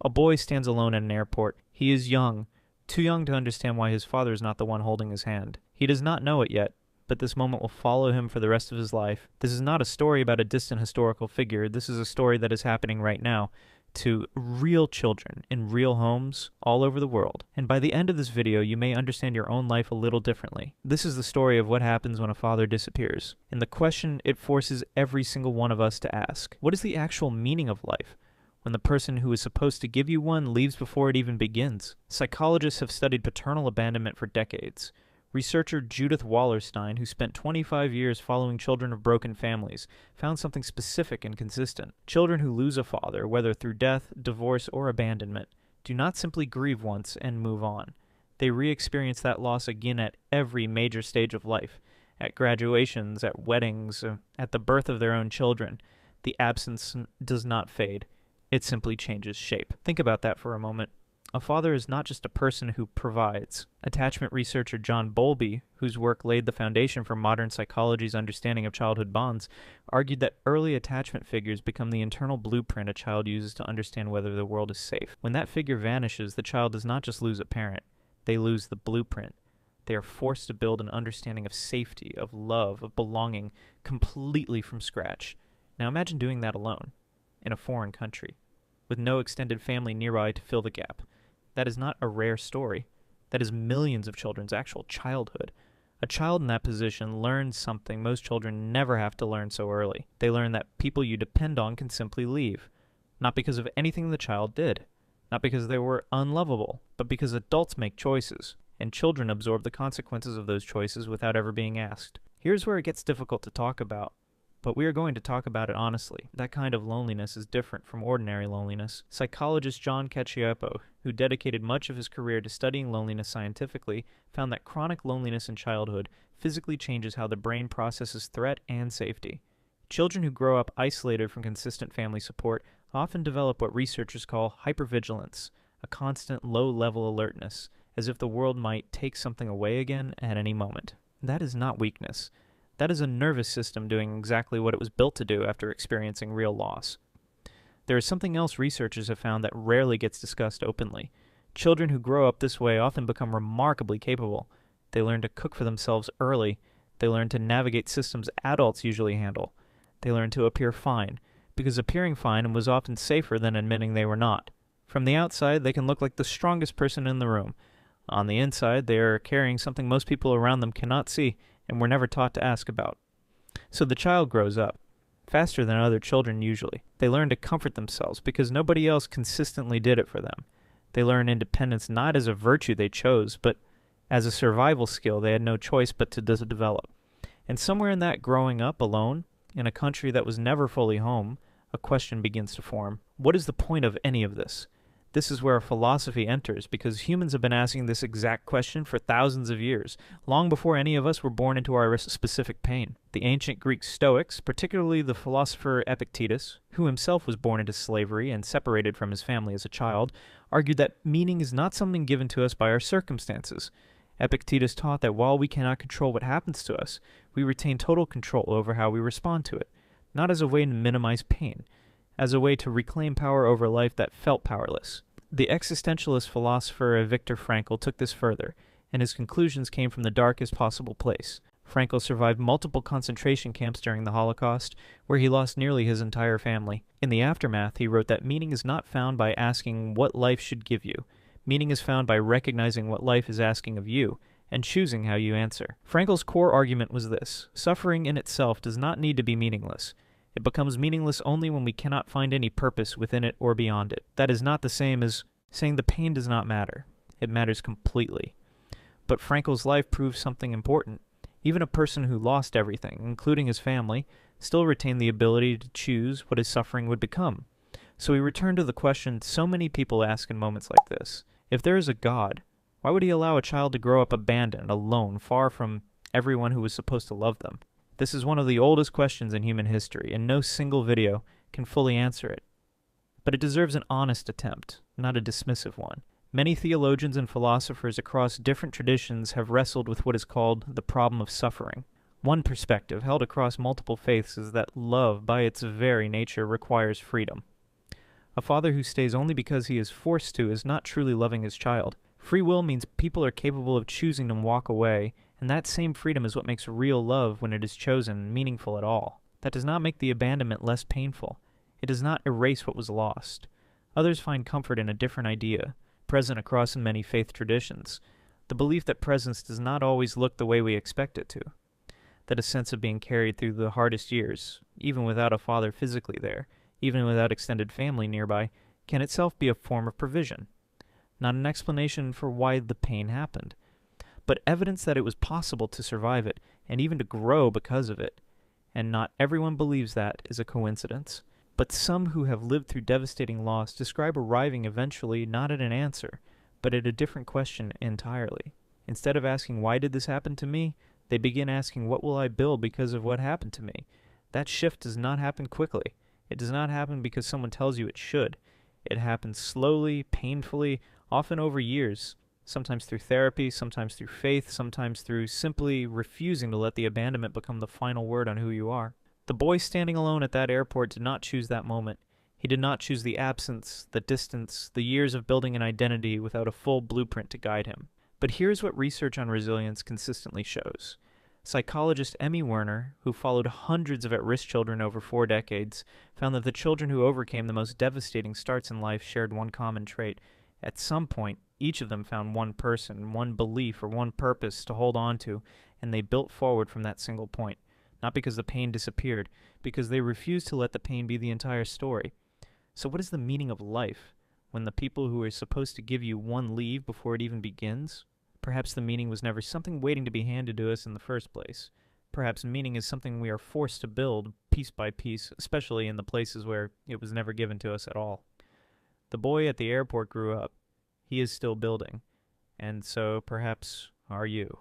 A boy stands alone at an airport. He is young, too young to understand why his father is not the one holding his hand. He does not know it yet, but this moment will follow him for the rest of his life. This is not a story about a distant historical figure. This is a story that is happening right now to real children in real homes all over the world. And by the end of this video, you may understand your own life a little differently. This is the story of what happens when a father disappears. And the question it forces every single one of us to ask: what is the actual meaning of life when the person who is supposed to give you one leaves before it even begins? Psychologists have studied paternal abandonment for decades. Researcher Judith Wallerstein, who spent 25 years following children of broken families, found something specific and consistent. Children who lose a father, whether through death, divorce, or abandonment, do not simply grieve once and move on. They re-experience that loss again at every major stage of life, at graduations, at weddings, at the birth of their own children. The absence does not fade. It simply changes shape. Think about that for a moment. A father is not just a person who provides. Attachment researcher John Bowlby, whose work laid the foundation for modern psychology's understanding of childhood bonds, argued that early attachment figures become the internal blueprint a child uses to understand whether the world is safe. When that figure vanishes, the child does not just lose a parent, they lose the blueprint. They are forced to build an understanding of safety, of love, of belonging, completely from scratch. Now imagine doing that alone, in a foreign country, with no extended family nearby to fill the gap. That is not a rare story. That is millions of children's actual childhood. A child in that position learns something most children never have to learn so early. They learn that people you depend on can simply leave. Not because of anything the child did. Not because they were unlovable, but because adults make choices, and children absorb the consequences of those choices without ever being asked. Here's where it gets difficult to talk about. But we are going to talk about it honestly. That kind of loneliness is different from ordinary loneliness. Psychologist John Cacioppo, who dedicated much of his career to studying loneliness scientifically, found that chronic loneliness in childhood physically changes how the brain processes threat and safety. Children who grow up isolated from consistent family support often develop what researchers call hypervigilance, a constant low-level alertness, as if the world might take something away again at any moment. That is not weakness. That is a nervous system doing exactly what it was built to do after experiencing real loss. There is something else researchers have found that rarely gets discussed openly. Children who grow up this way often become remarkably capable. They learn to cook for themselves early. They learn to navigate systems adults usually handle. They learn to appear fine, because appearing fine was often safer than admitting they were not. From the outside, they can look like the strongest person in the room. On the inside, they are carrying something most people around them cannot see and were never taught to ask about. So the child grows up, faster than other children usually. They learn to comfort themselves because nobody else consistently did it for them. They learn independence not as a virtue they chose, but as a survival skill they had no choice but to develop. And somewhere in that growing up alone, in a country that was never fully home, a question begins to form. What is the point of any of this? This is where philosophy enters, because humans have been asking this exact question for thousands of years, long before any of us were born into our specific pain. The ancient Greek Stoics, particularly the philosopher Epictetus, who himself was born into slavery and separated from his family as a child, argued that meaning is not something given to us by our circumstances. Epictetus taught that while we cannot control what happens to us, we retain total control over how we respond to it, not as a way to minimize pain, as a way to reclaim power over life that felt powerless. The existentialist philosopher Viktor Frankl took this further, and his conclusions came from the darkest possible place. Frankl survived multiple concentration camps during the Holocaust, where he lost nearly his entire family. In the aftermath, he wrote that meaning is not found by asking what life should give you. Meaning is found by recognizing what life is asking of you, and choosing how you answer. Frankl's core argument was this: suffering in itself does not need to be meaningless. It becomes meaningless only when we cannot find any purpose within it or beyond it. That is not the same as saying the pain does not matter. It matters completely. But Frankl's life proves something important. Even a person who lost everything, including his family, still retained the ability to choose what his suffering would become. So we return to the question so many people ask in moments like this. If there is a God, why would he allow a child to grow up abandoned, alone, far from everyone who was supposed to love them? This is one of the oldest questions in human history, and no single video can fully answer it. But it deserves an honest attempt, not a dismissive one. Many theologians and philosophers across different traditions have wrestled with what is called the problem of suffering. One perspective held across multiple faiths is that love, by its very nature, requires freedom. A father who stays only because he is forced to is not truly loving his child. Free will means people are capable of choosing to walk away, and that same freedom is what makes real love, when it is chosen, meaningful at all. That does not make the abandonment less painful. It does not erase what was lost. Others find comfort in a different idea, present across in many faith traditions. The belief that presence does not always look the way we expect it to. That a sense of being carried through the hardest years, even without a father physically there, even without extended family nearby, can itself be a form of provision. Not an explanation for why the pain happened, but evidence that it was possible to survive it, and even to grow because of it. And not everyone believes that is a coincidence. But some who have lived through devastating loss describe arriving eventually not at an answer, but at a different question entirely. Instead of asking, why did this happen to me? They begin asking, what will I build because of what happened to me? That shift does not happen quickly. It does not happen because someone tells you it should. It happens slowly, painfully, often over years, sometimes through therapy, sometimes through faith, sometimes through simply refusing to let the abandonment become the final word on who you are. The boy standing alone at that airport did not choose that moment. He did not choose the absence, the distance, the years of building an identity without a full blueprint to guide him. But here's what research on resilience consistently shows. Psychologist Emmy Werner, who followed hundreds of at-risk children over 4 decades, found that the children who overcame the most devastating starts in life shared one common trait. At some point, each of them found one person, one belief, or one purpose to hold on to, and they built forward from that single point. Not because the pain disappeared, because they refused to let the pain be the entire story. So what is the meaning of life, when the people who are supposed to give you one leave before it even begins? Perhaps the meaning was never something waiting to be handed to us in the first place. Perhaps meaning is something we are forced to build piece by piece, especially in the places where it was never given to us at all. The boy at the airport grew up. He is still building. And so perhaps are you.